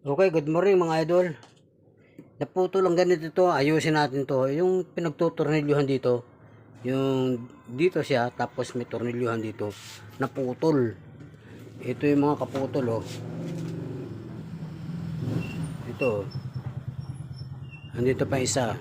Okay, good morning mga idol. Naputo lang ganito to, ayusin natin to. Yung pinagtutornilyuhan dito, yung dito siya, tapos may tornilyuhan dito, naputol. Ito yung mga kaputol oh. Ito, andito pa isa.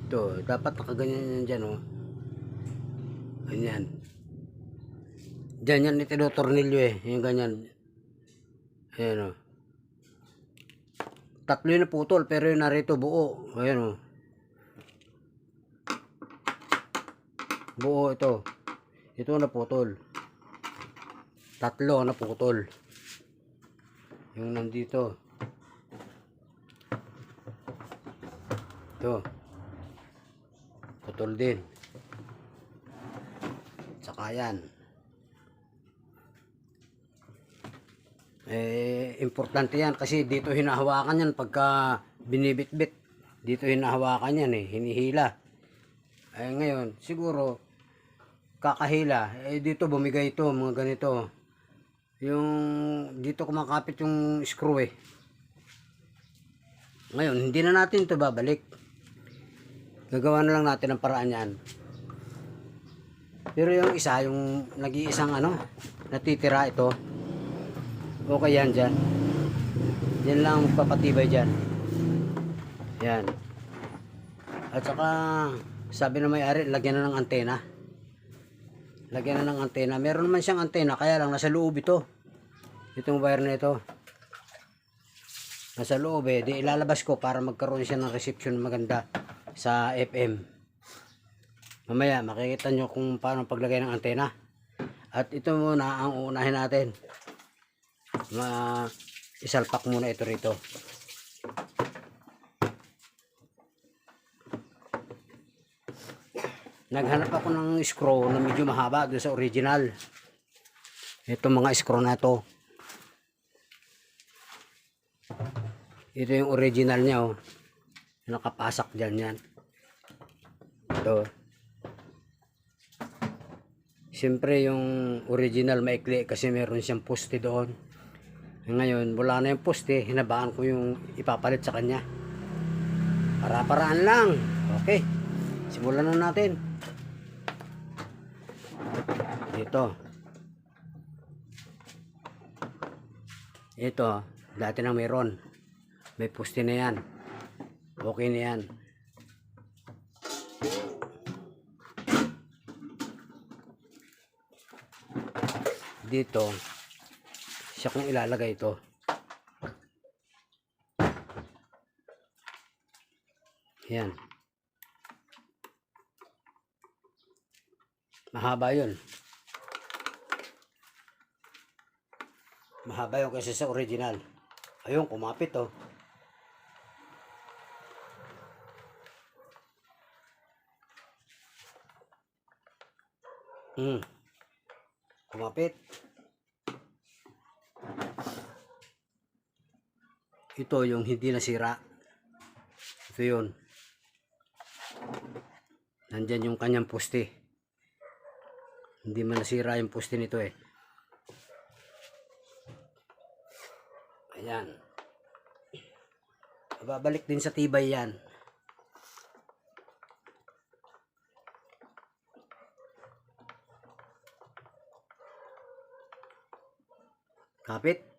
Ito, dapat nakaganyan yan dyan oh. Ganyan. Diyan yan itinutornilyo eh, yung ganyan. Ayan oh. Tatlo yung naputol, pero yung narito buo. Ayan oh. Buo ito. Ito naputol. Tatlo naputol. Yung nandito. Ito. Putol din. Saka yan. Importante yan kasi dito hinahawakan yan pagka binibitbit. Dito hinahawakan yan eh. Hinihila. Ngayon, siguro kakahila. Dito bumigay ito. Mga ganito. Yung dito kumakapit yung screw eh. Ngayon, hindi na natin ito babalik. Gagawa na lang natin ang paraan yan. Pero yung isa, yung nag-iisang natitira ito. Okay yan dyan. Yan lang magpapatibay dyan. Yan. At saka, sabi na may-ari, lagyan na ng antena. Lagyan na ng antena. Meron naman siyang antena, kaya lang nasa loob ito. Itong wire na ito. Nasa loob eh. Di ilalabas ko para magkaroon siya ng reception maganda sa FM. Mamaya, makikita nyo kung paano paglagay ng antena. At ito muna ang uunahin natin. Isalpak muna ito rito. Naghanap ako ng screw na medyo mahaba doon sa original. Ito mga screw na to. Ito yung original niya oh. Nakapasak dyan yan. Ito. Siyempre yung original maikli kasi meron siyang poste doon. Ngayon, wala na yung poste, hinabaan ko yung ipapalit sa kanya. Para-paraan lang. Okay. Simulan na natin. Ito. Ito, dati nang meron. May poste na yan. Okay na yan. Dito, siya kung ilalagay ito. Yan. Mahaba yun. Mahaba yun kasi sa original. Ayun, kumapit oh. Kumapit. Ito yung hindi nasira. Ito yun. Nandyan yung kanyang poste. Hindi man nasira yung poste nito eh. Ayan. Babalik din sa tibay yan. Kapit.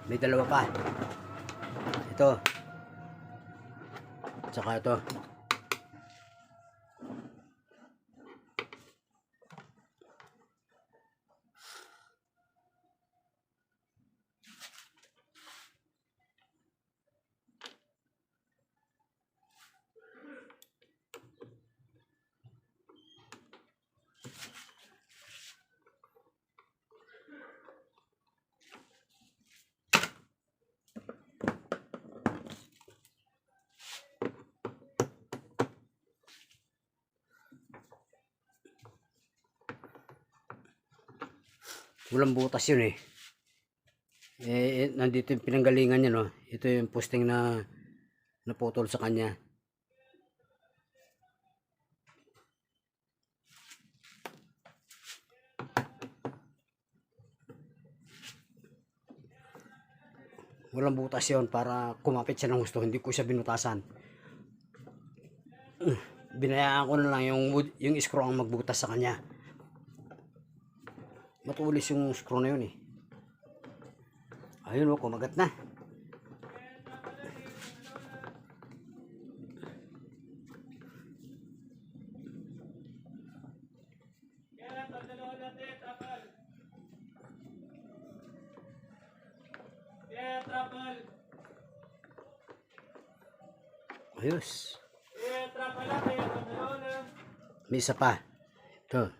May dalawa pa. Ito. Tsaka ito. Walang butas yun eh. Nandito yung pinanggalingan niya no. Ito yung posting na naputol sa kanya. Walang butas yon para kumapit siya ng gusto. Hindi ko siya binutasan. Binayaan ko na lang yung screw ang magbutas sa kanya. Matulis yung screw na yun eh. Ayun o, kumagat na. Ayos. May isa pa. Ito.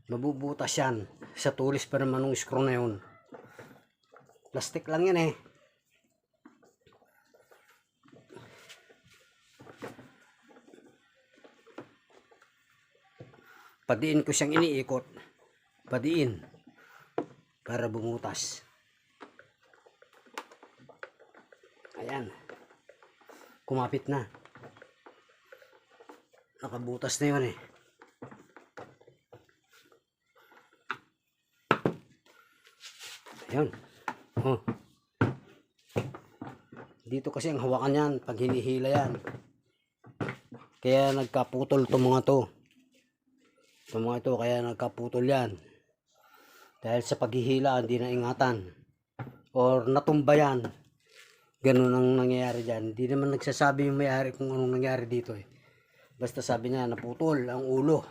Mabubutas yan. Sa tulis pa naman ng screw na yun. Plastic lang yan eh. Padiin ko siyang iniikot. Padiin. Para bumutas. Ayan. Kumapit na. Nakabutas na yun eh. Ayan. Oh. Dito kasi ang hawakan yan pag hinihila yan. Kaya nagkaputol itong mga to. Itong mga ito kaya nagkaputol yan. Dahil sa paghihila hindi na ingatan. Or natumba yan. Ganun ang nangyayari dyan. Hindi naman nagsasabi yung may-ari kung anong nangyari dito eh. Basta sabi niya naputol ang ulo.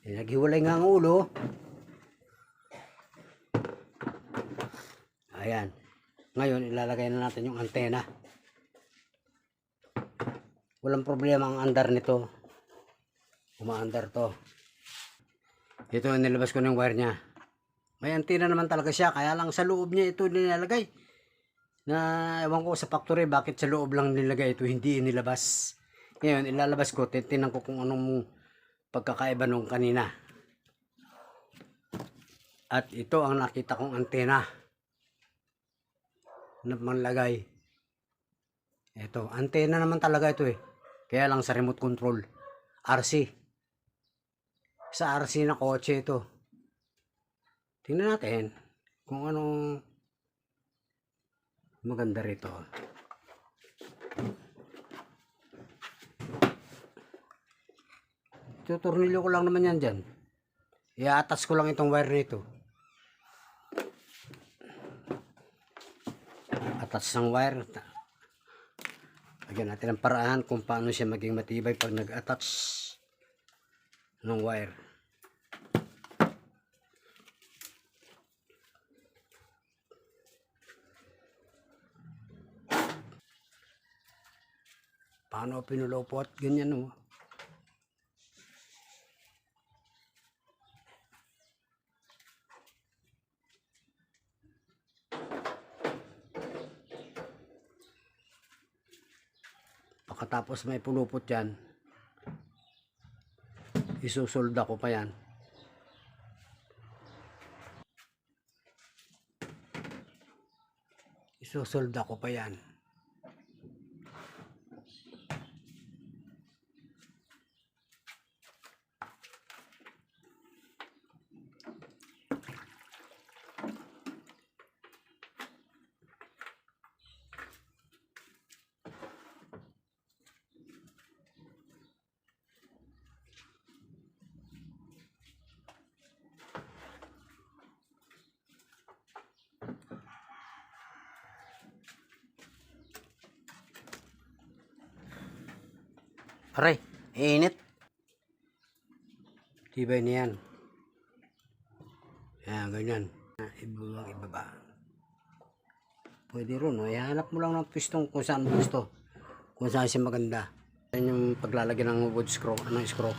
Naghiwalay nga ang ulo. Ayan. Ngayon, ilalagay na natin yung antena. Walang problema ang andar nito. Umaandar to. Ito, nilabas ko ng wire niya. May antena naman talaga siya. Kaya lang sa loob niya ito nilalagay. Na ewan ko sa factory, bakit sa loob lang nilagay ito, hindi inilabas. Ngayon, ilalabas ko. Titinan ko kung anong pagkakaiba nung kanina. At ito ang nakita kong antena na manlagay. Ito, antena naman talaga ito eh. Kaya lang sa remote control. RC. Sa RC na kotse ito. Tingnan natin kung anong maganda rito. Tutornilyo ko lang naman yan dyan. I-attach ko lang itong wire nito. Attach ng wire. Lagyan natin ang paraan kung paano siya maging matibay pag nag-attach ng wire. Paano pinulopot? Ganyan o. Pagkatapos may pulupot yan, isusolda ko pa yan. Isusolda ko pa yan. Aray, init. Tibay na yan. Ayan, ganyan. Ibaba. Pwede rin, no? Ihanap mo lang ng pistong kung saan mo gusto. Kung saan siya maganda. Yan yung paglalagyan ng wood screw, anong screw.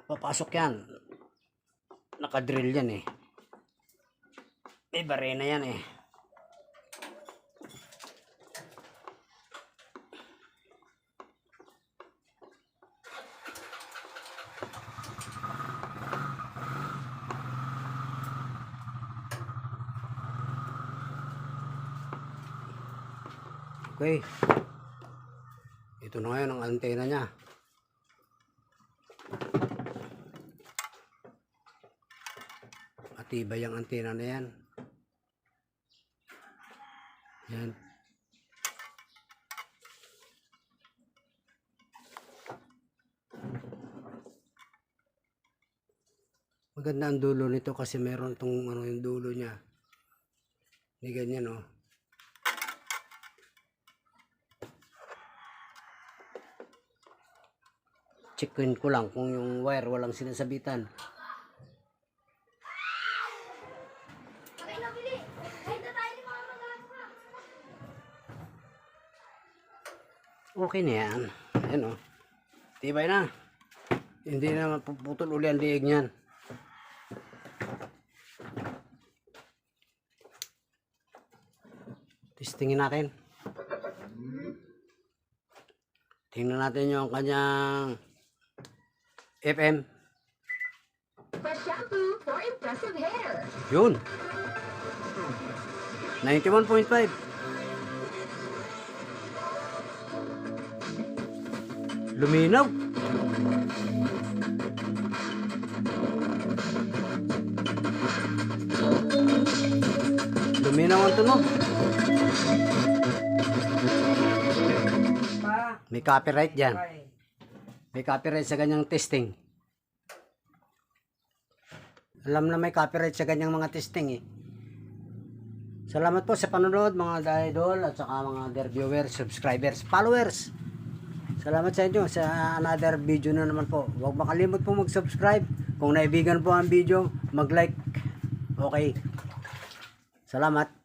papasok yan. Nakadrill yan eh. May barena yan eh. Okay. Ito na ngayon ang antena niya. Matibay ang antena na yan. Yan. Maganda ang dulo nito kasi meron tong ano yung dulo niya. Hindi ganyan oh. Checkin ko lang kung yung wire walang sinasabitan. Okay na yan. Ayan o. Tibay na. Hindi na mapuputol uli ang liig niyan. Testingin natin. Tingnan natin yung kanyang FM. Fresh shampoo for impressive hair. Yun. 91.5. Luminaw. Luminaw ang tunog. May copyright dyan. May copyright sa ganyang testing. Alam na may copyright sa ganyang mga testing eh. Salamat po sa panonood mga idol at saka mga dear viewers, subscribers, followers. Salamat sa inyo sa another video na naman po. Huwag makalimot po mag-subscribe. Kung naibigan po ang video, mag-like. Okay. Salamat.